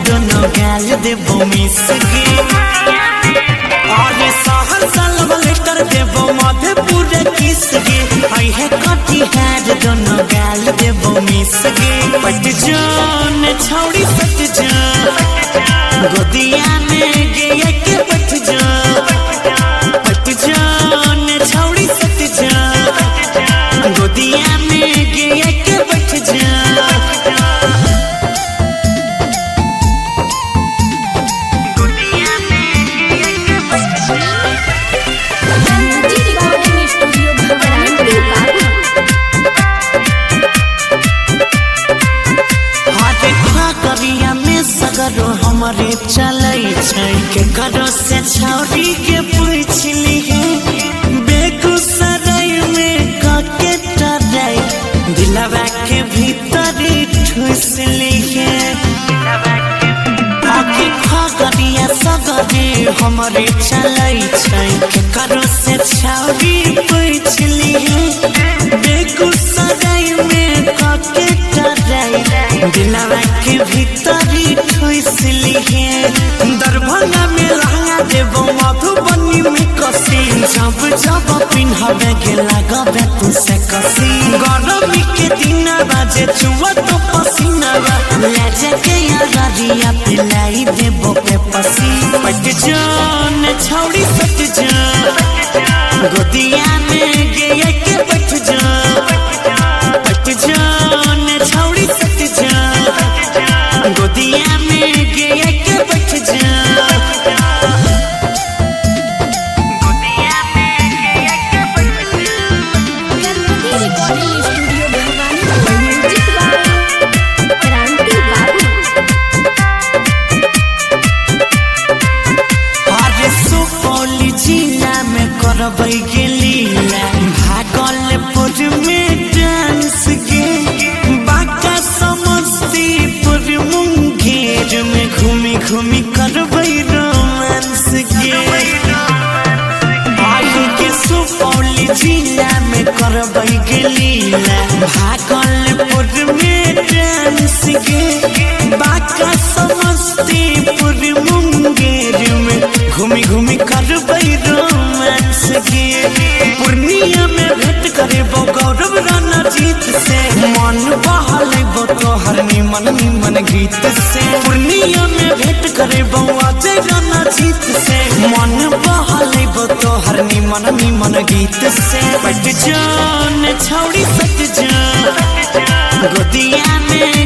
दोनों गाल देबो मिस गे अरे सहर साल लेकर देबो मधेपुर किस गे आई है कटिहार दोनों गाल देबो मिस गे पट जान छौड़ी सट जा गोदिया में गे के बैठ जा पट जान छौड़ी सट जा गोदिया में गे के बैठ जा हमारे चलै छै के करो से छौरी के पूछली है बेगूसराय में काके टराय दिलवा के भीतर ठुसली है आके खगरिया सगरे हमारे चलै छै के करो से छौरी पूछली है बेगूसराय में काके टराय दिलवा के भीतर ठुसली है दरभंगा में लहंगा देबो मधुबनी में कसी जब जब पिन्हबे के लागबे तू से कसी गरमी के दिन बाजे चुआ तो पसीना ले जाके यारिया पिलाई देबो पे पसी पट जान छौड़ी सट जा गोदिया में गे के बैठ जा पट जान छौड़ी सट जा गोदिया में गे के बैठ जा गोदिया में गे के बैठ जा recording studio Bhavani music by Kranti Babu अरे सुपौल जिला में करबै के लीला भागलपुर में डांस गे बांका समस्तीपुर मुंगेर में घूमी घूमी करबै रोमांस गे आई के सुपौल जिला में करबै के लीला भागलपुर में डांस गे बांका समस्तीपुर मुंगेर में घूमी घूमी करबै रोमांस गे पूर्णिया में भेंट करेबो गौरव राणा जीत से मन बहलेबो तोहर निमन गीत से पूर्णिया में भेंट करेबो अजय राणा जीत से मन बहलेबो तोहर निमन गीत से पट जान छौड़ी सट जा गोदिया में